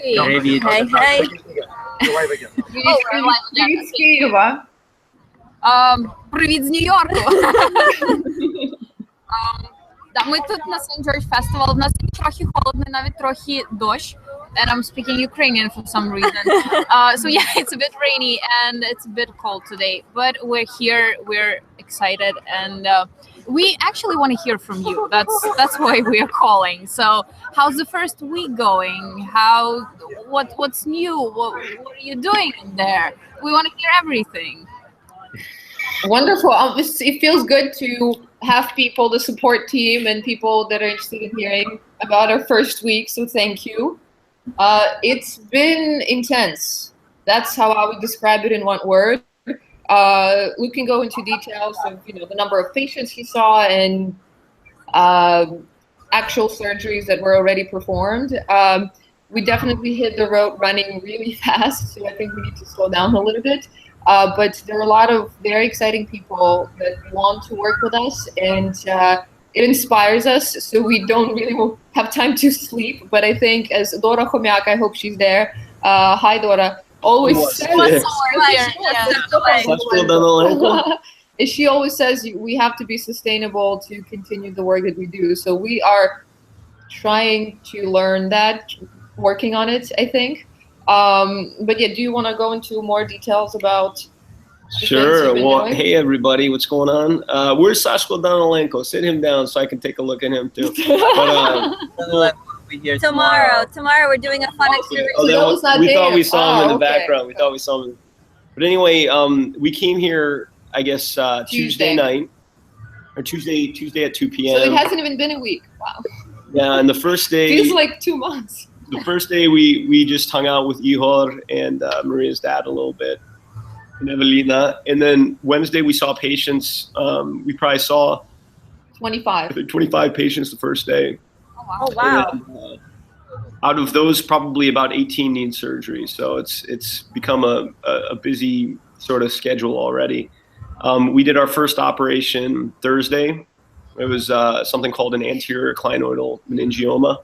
Привіт. Хей. Привіт з Києва. Привіт з Нью-Йорку. Ми тут на St. George Festival. У нас трохи холодно, навіть трохи дощ. And I'm speaking Ukrainian for some reason. So yeah, it's a bit rainy and it's a bit cold today. But we're here, we're excited, and we actually want to hear from you. That's why we are calling. So how's the first week going? What's new? What are you doing in there? We want to hear everything. Wonderful. It feels good to have people, the support team, and people that are interested in hearing about our first week. So thank you. It's been intense. That's how I would describe it in one word. We can go into details of the number of patients he saw and actual surgeries that were already performed. We definitely hit the road running really fast, so I think we need to slow down a little bit. But there are a lot of very exciting people that want to work with us, and it inspires us, so we don't really have time to sleep. But I think, as Dora Chomiak, I hope she's there. Hi, Dora. Always says, she always says we have to be sustainable to continue the work that we do. So we are trying to learn that, working on it, I think. But yeah, do you want to go into more details about? Sure. Well, hey everybody, what's going on? Where's Sashko Danolenko? Sit him down so I can take a look at him too. But, Tomorrow we're doing a fun experience. We thought we saw him in the background. We thought we saw him. But anyway, we came here, I guess, Tuesday night, or Tuesday at 2 p.m. So it hasn't even been a week. Wow. Yeah, and the first day feels like 2 months. The first day we just hung out with Ihor and Maria's dad a little bit, and Evelina. And then Wednesday we saw patients. We probably saw 25 patients the first day. Oh wow! Then, out of those, probably about 18 need surgery. So it's become a busy sort of schedule already. We did our first operation Thursday. It was something called an anterior clinoidal meningioma.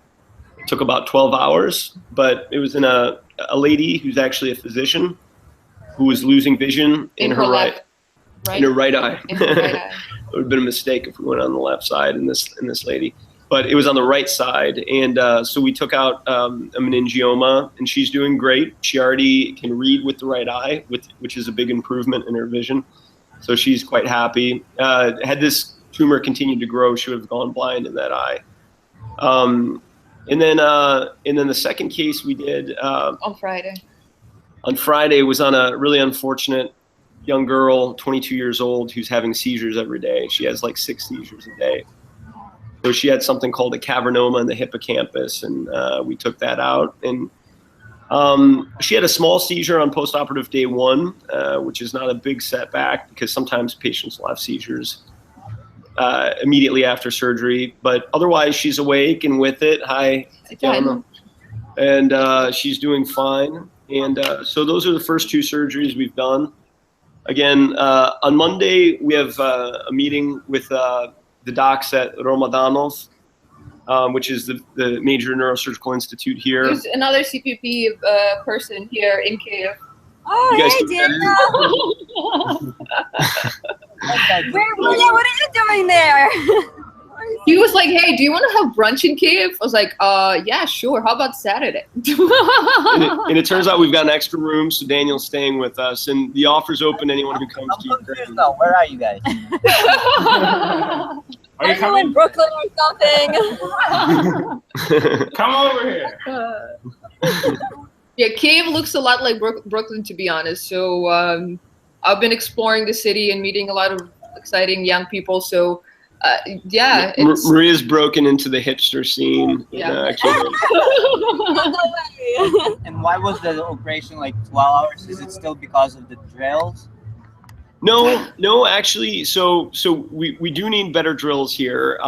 It took about 12 hours, but it was in a lady who's actually a physician who was losing vision in her right eye. In her right eye. It would have been a mistake if we went on the left side in this lady. But it was on the right side, and so we took out a meningioma, and she's doing great. She already can read with the right eye, which is a big improvement in her vision. So she's quite happy. Had this tumor continued to grow, she would have gone blind in that eye. And then the second case we did on Friday. On Friday was on a really unfortunate young girl, 22 years old, who's having seizures every day. She has like 6 seizures a day. So she had something called a cavernoma in the hippocampus, and we took that out. And she had a small seizure on postoperative day 1, which is not a big setback because sometimes patients will have seizures immediately after surgery. But otherwise, she's awake and with it. Hi, Tatiana. And she's doing fine. And so those are the first 2 surgeries we've done. Again, on Monday, we have a meeting with the docs at Romadanov, which is the major neurosurgical institute here. There's another CPP person here in Kyiv. Oh, hey, Daniel! What are you doing there? He was like, hey, do you want to have brunch in Kyiv? I was like, yeah, sure. How about Saturday? and it turns out we've got an extra room, so Daniel's staying with us. And the offer's open to anyone who comes to Ukraine. Now, where are you guys? Are you in Brooklyn or something? Come over here. Yeah, Kyiv looks a lot like Brooklyn, to be honest. So I've been exploring the city and meeting a lot of exciting young people. So yeah, Maria's broken into the hipster scene. Yeah. And why was the operation like 12 hours? Is it still because of the drills? No, actually. So we do need better drills here.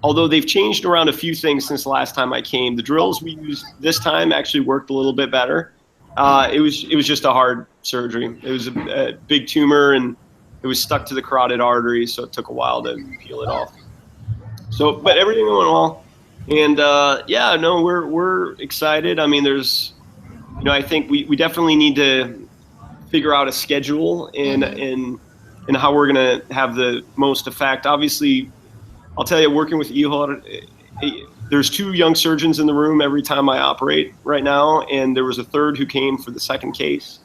Although they've changed around a few things since the last time I came. The drills we used this time actually worked a little bit better. It was just a hard surgery. It was a big tumor, and it was stuck to the carotid artery, so it took a while to peel it off. So, but everything went well. And yeah, no, we're excited. I mean, there's, I think we definitely need to figure out a schedule and how we're gonna have the most effect. Obviously, I'll tell you, working with Ihor, there's 2 young surgeons in the room every time I operate right now, and there was a third who came for the second case.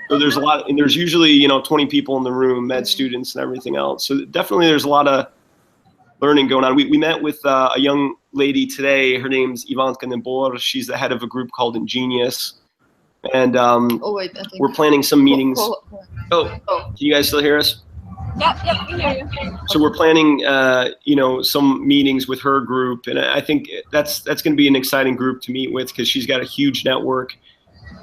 So there's a lot, and there's usually 20 people in the room, med students and everything else. So definitely there's a lot of learning going on. We met with a young lady today. Her name's Ivanka Nebor. She's the head of a group called Ingenious. And we're planning some meetings. Can you guys still hear us? Yep, we hear you. So we're planning, some meetings with her group. And I think that's going to be an exciting group to meet with because she's got a huge network,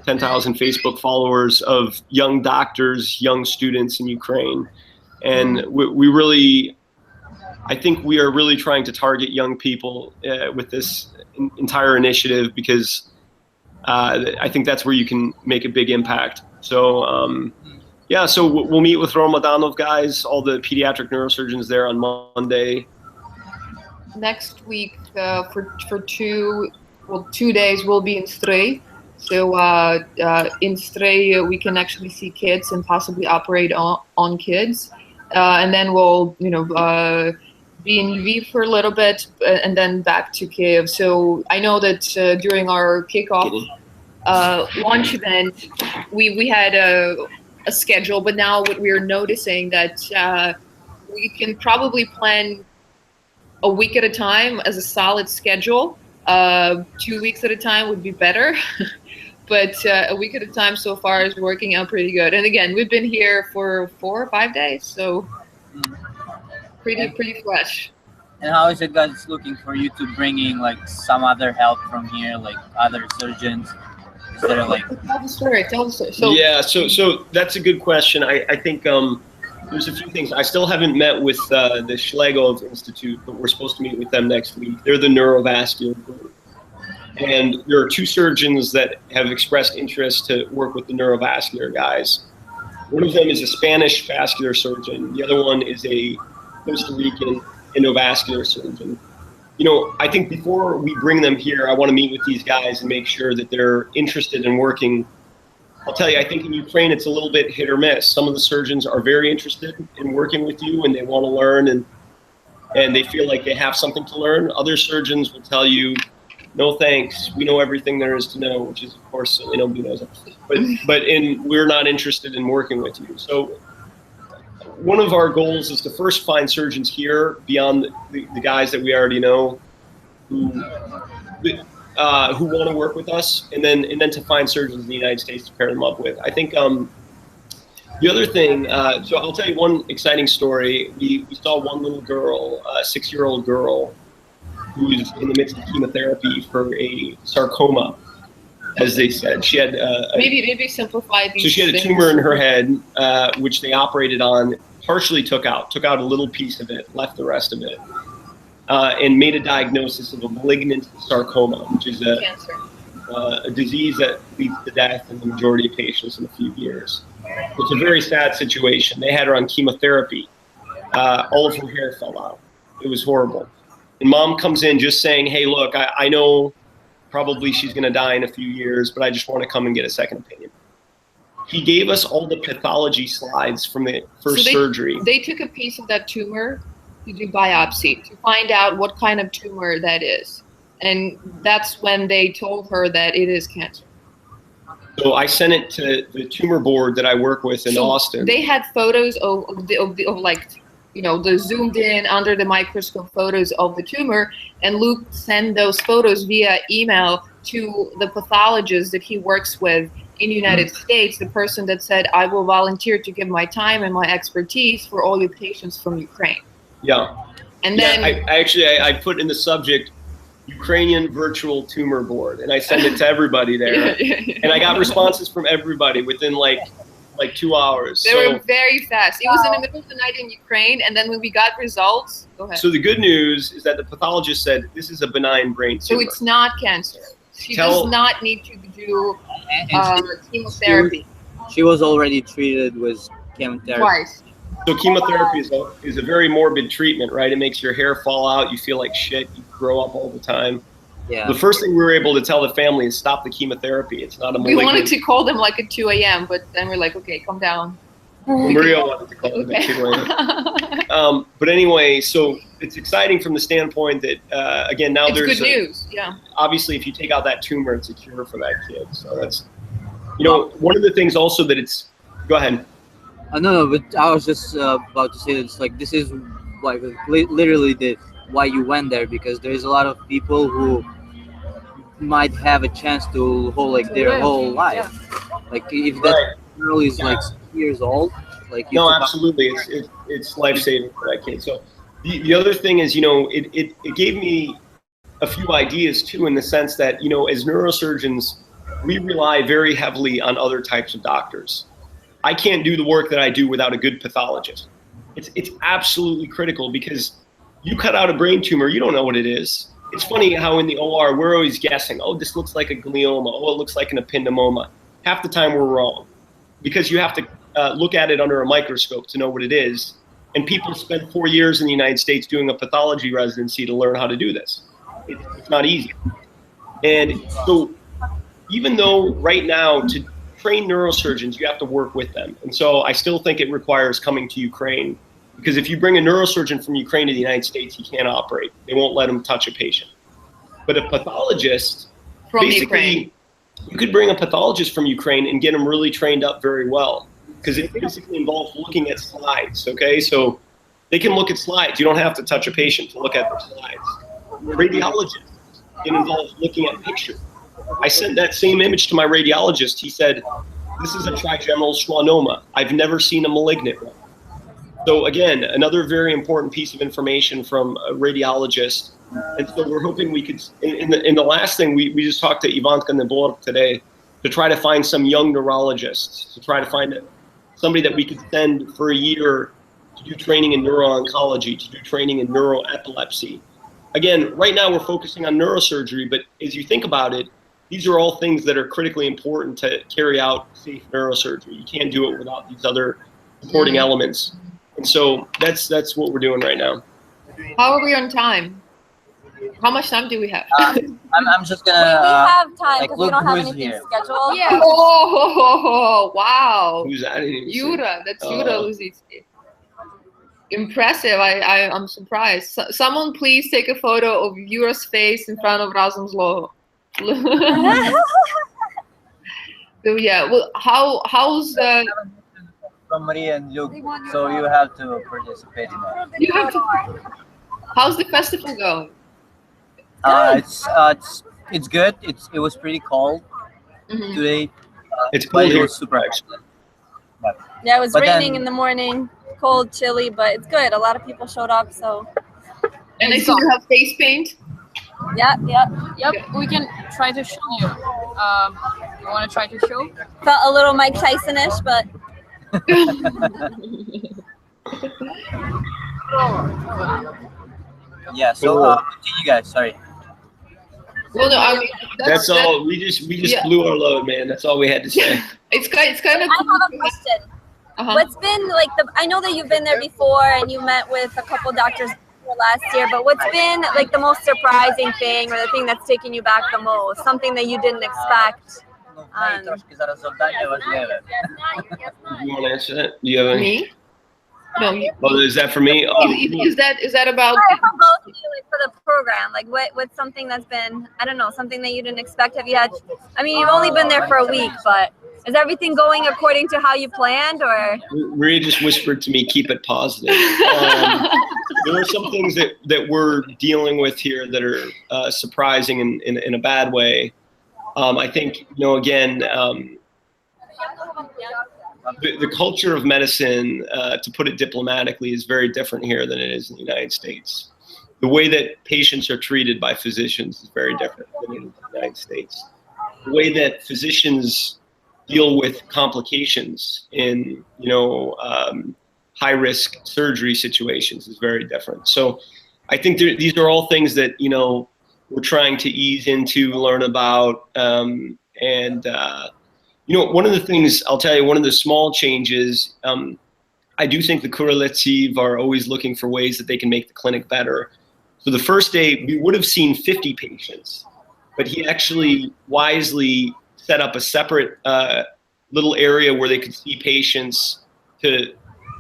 10,000 Facebook followers of young doctors, young students in Ukraine. And I think we are really trying to target young people with this entire initiative because I think that's where you can make a big impact. So yeah, so we'll meet with Ramadanov guys, all the pediatric neurosurgeons there on Monday. Next week for 2 days we'll be in Stray. So in Stray we can actually see kids and possibly operate on kids, and then we'll be in Lviv for a little bit, and then back to Kiev. So I know that during our kickoff launch event, we had a schedule, but now what we're noticing that we can probably plan a week at a time as a solid schedule. 2 weeks at a time would be better, but a week at a time so far is working out pretty good. And again, we've been here for 4 or 5 days, so pretty fresh. And how is it guys looking for you to bring in like some other help from here, like other surgeons? Is there like tell the story. So yeah, so that's a good question. I think there's a few things. I still haven't met with the Schlegel Institute, but we're supposed to meet with them next week. They're the neurovascular group. And there are 2 surgeons that have expressed interest to work with the neurovascular guys. One of them is a Spanish vascular surgeon. The other one is a Costa Rican endovascular surgeon. I think before we bring them here, I want to meet with these guys and make sure that they're interested in working. I'll tell you, I think in Ukraine, it's a little bit hit or miss. Some of the surgeons are very interested in working with you and they want to learn and they feel like they have something to learn. Other surgeons will tell you, no thanks, we know everything there is to know, which is, of course, certainly nobody knows. But we're not interested in working with you. So one of our goals is to first find surgeons here beyond the guys that we already know who want to work with us, and then to find surgeons in the United States to pair them up with. I think the other thing, so I'll tell you one exciting story. We saw one little girl, a 6-year-old girl, who was in the midst of chemotherapy for a sarcoma, as they said. She had maybe simplify these. So she had a tumor in her head, which they operated on, partially took out a little piece of it, left the rest of it, and made a diagnosis of a malignant sarcoma, which is a disease that leads to death in the majority of patients in a few years. It's a very sad situation. They had her on chemotherapy. All of her hair fell out. It was horrible. And mom comes in just saying, hey, look, I know probably she's going to die in a few years, but I just want to come and get a second opinion. He gave us all the pathology slides from the first surgery. They took a piece of that tumor to do biopsy to find out what kind of tumor that is. And that's when they told her that it is cancer. So I sent it to the tumor board that I work with in Austin. They had photos of like, the zoomed in under the microscope photos of the tumor, and Luke sent those photos via email to the pathologist that he works with in the United States, the person that said, I will volunteer to give my time and my expertise for all your patients from Ukraine. Yeah. And then I put in the subject, Ukrainian virtual tumor board, and I sent it to everybody there. And I got responses from everybody within like 2 hours. They were very fast. It was in the middle of the night in Ukraine, and then when we got results, go ahead. So the good news is that the pathologist said this is a benign brain tumor. So it's not cancer. She does not need to do chemotherapy. She was already treated with chemotherapy. Twice. So chemotherapy is a very morbid treatment, right? It makes your hair fall out. You feel like shit. You grow up all the time. Yeah. The first thing we were able to tell the family is stop the chemotherapy. It's not a We malignant. wanted to call them like at 2 a.m., but then we're like, okay, calm down. Mariya wanted to call them at 2 a.m. But anyway, so it's exciting from the standpoint that, again, now It's there's good news, yeah. obviously if you take out that tumor, it's a cure for that kid. So that's, you know, one of the things also that it's, go ahead. No, but I was just about to say that it's like this is like literally the why you went there, because there's a lot of people who might have a chance to hold like their whole life. Like if that girl is like 6 years old, like you No, took out- absolutely, it's life saving for that kid. So the other thing is, you know, it gave me a few ideas too, in the sense that, you know, as neurosurgeons, we rely very heavily on other types of doctors. I can't do the work that I do without a good pathologist. It's absolutely critical, because you cut out a brain tumor, you don't know what it is. It's funny how in the OR we're always guessing, oh, this looks like a glioma, oh, it looks like an ependymoma. Half the time we're wrong, because you have to look at it under a microscope to know what it is. And people spend 4 years in the United States doing a pathology residency to learn how to do this. It's not easy. And so even though right now to train neurosurgeons, you have to work with them. And so I still think it requires coming to Ukraine, because if you bring a neurosurgeon from Ukraine to the United States, he can't operate. They won't let him touch a patient. But a pathologist, From basically, Ukraine. you could bring a pathologist from Ukraine and get him really trained up very well, because it basically involves looking at slides, okay? So they can look at slides. You don't have to touch a patient to look at their slides. Radiologists, it involves looking at pictures. I sent that same image to my radiologist. He said, this is a trigeminal schwannoma. I've never seen a malignant one. So again, another very important piece of information from a radiologist. And so we're hoping we could, in the last thing, we just talked to Ivanka Nebor today to try to find some young neurologists, to try to find somebody that we could send for a year to do training in neuro-oncology, to do training in neuroepilepsy. Again, right now we're focusing on neurosurgery, but as you think about it, these are all things that are critically important to carry out safe neurosurgery. You can't do it without these other supporting elements. And so that's what we're doing right now. How are we on time? How much time do we have? I'm just We gonna have time like, because we look don't have who's anything here. scheduled. Yeah. Oh, wow. Who's that? I didn't even see. Yura, that's Yura Luzitsky. Impressive. I'm surprised. Someone please take a photo of Yura's face in front of Razum's logo. So yeah, well, how's the? From Mariya and Luke, so you have to participate in that. You have to. How's the festival going? It's good. It was pretty cold Mhm. today. It's But cold it here. was super excellent. Yeah, it was But raining then- in the morning, cold, chilly, but it's good. A lot of people showed up, so And I see you have face paint. yeah. Yep, we can try to show you. You want to try to show? Felt a little Mike Tyson-ish, but Yeah. So continue, guys. Sorry. Well, no, I mean That's all. We just Yeah. blew our load, man. That's all we had to say. It's kind of. I have a question. Uh-huh. What's been like I know that you've been there before and you met with a couple doctors last year, but what's been like the most surprising thing or the thing that's taken you back the most? Something that you didn't expect? Трошки зараз завдання важливе. Do you want to answer that? Do you have any? Me? No. Oh, is that for me? Oh, Is that about? Sorry, for both of you, like for the program, like what's something that's been, I don't know, something that you didn't expect? Have you had, I mean, you've only been there for a week, but is everything going according to how you planned, or? Maria just whispered to me, keep it positive. There are some things that we're dealing with here that are surprising in a bad way. I think, you know, again, the culture of medicine, to put it diplomatically, is very different here than it is in the United States. The way that patients are treated by physicians is very different than in the United States. The way that physicians deal with complications in, you know, high-risk surgery situations is very different. So I think these are all things that, you know, we're trying to ease into, learn about, you know, one of the things I'll tell you, one of the small changes, I do think the correlative are always looking for ways that they can make the clinic better. So the first day, we would have seen 50 patients, but he actually wisely set up a separate little area where they could see patients to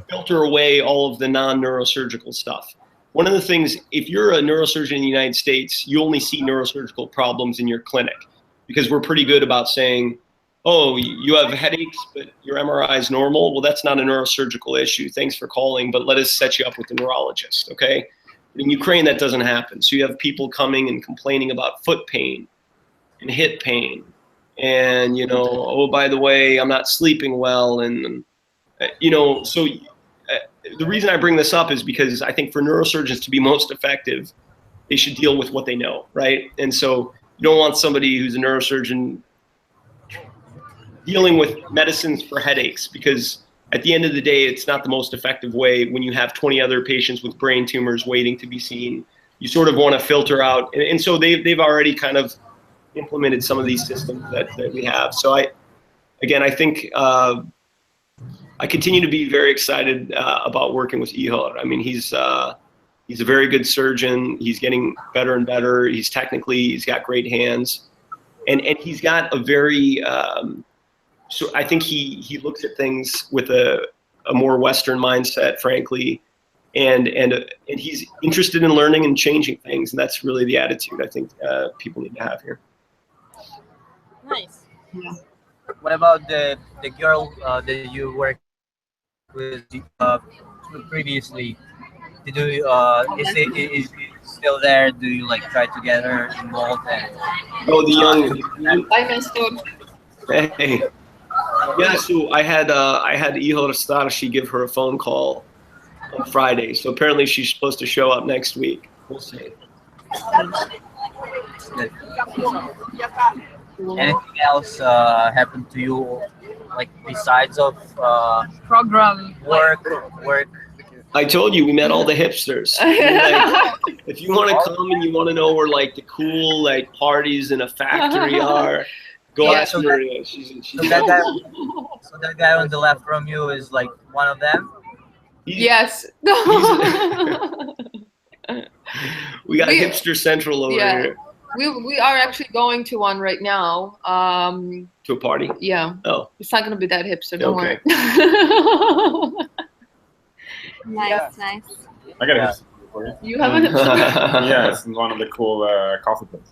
filter away all of the non-neurosurgical stuff. One of the things, if you're a neurosurgeon in the United States, you only see neurosurgical problems in your clinic because we're pretty good about saying, oh, you have headaches, but your MRI is normal. Well, that's not a neurosurgical issue. Thanks for calling, but let us set you up with a neurologist, okay? In Ukraine, that doesn't happen. So you have people coming and complaining about foot pain and hip pain. And, you know, oh, by the way, I'm not sleeping well. And, you know, so the reason I bring this up is because I think for neurosurgeons to be most effective, they should deal with what they know, right? And so you don't want somebody who's a neurosurgeon dealing with medicines for headaches, because at the end of the day, it's not the most effective way when you have 20 other patients with brain tumors waiting to be seen. You sort of want to filter out. And so they've already kind of implemented some of these systems that we have. So I think I continue to be very excited about working with Ihor. I mean, he's a very good surgeon. He's getting better and better. He's got great hands, and he's got a very so I think he looks at things with a more Western mindset, frankly, and he's interested in learning and changing things, and that's really the attitude I think people need to have here. Nice. Yeah. What about the girl that you worked with previously? Did you is she still there? Do you like try to get her involved? Oh, the young. Bye, Nestor. Hey. Yeah, so I had Ihor Starashi give her a phone call on Friday. So apparently she's supposed to show up next week. We'll see. Anything else happened to you, like besides of Program. work? I told you we met all the hipsters. Like, if you want to come and you want to know where like the cool like parties in a factory are, go ask Mariya. So that guy on the left from you is like one of them? Yes. We got hipster central over here. We are actually going to one right now. To a party? Yeah. Oh. It's not going to be that hipster. Don't Okay. worry. Nice, nice. I got a hipster for you. You have a hipster? Yeah, it's one of the cool coffee places.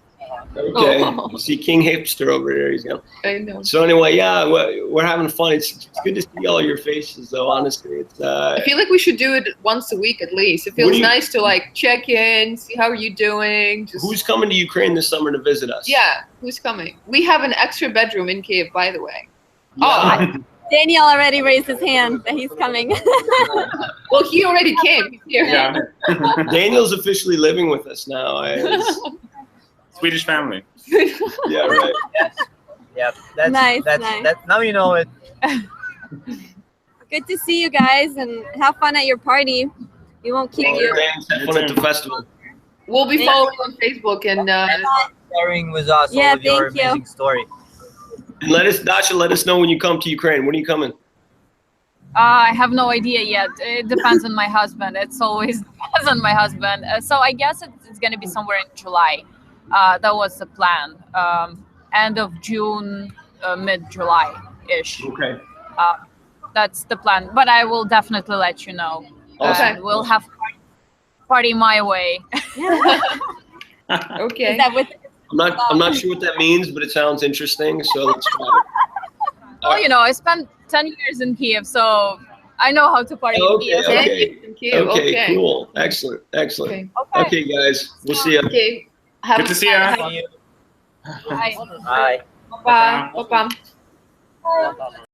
Okay. Oh. You see King Hipster over there. He's going. I know. So anyway, yeah, we're having fun. It's good to see all your faces, though. Honestly, it's. I feel like we should do it once a week at least. It feels nice to like check in, see how are you doing. Who's coming to Ukraine this summer to visit us? Yeah, who's coming? We have an extra bedroom in Kiev, by the way. Yeah. Daniel already raised his hand that he's coming. Well, he already came. He's here. Yeah. Daniel's officially living with us now. Swedish family. Yeah, right. Yes. Yeah. That's Nice, that's nice. that. Now you know it. Good to see you guys and have fun at your party. We won't keep you. Thanks. Have fun at the festival. We'll be following on Facebook and Sharing with us Yeah, all of your thank you. amazing story. And Dasha, let us know when you come to Ukraine. When are you coming? I have no idea yet. It depends on my husband. It's always depends on my husband. So I guess it's going to be somewhere in July. That was the plan. End of June, mid-July-ish. Okay. That's the plan. But I will definitely let you know. Awesome. And we'll have party my way. okay. Is that with I'm not sure what that means, but it sounds interesting. So let's try it. Well, you know, I spent 10 years in Kiev, so I know how to party in Kiev. Okay, cool. Excellent. Okay, guys. We'll see you. Okay. Good to see you. Bye. Bye. Bye. Bye.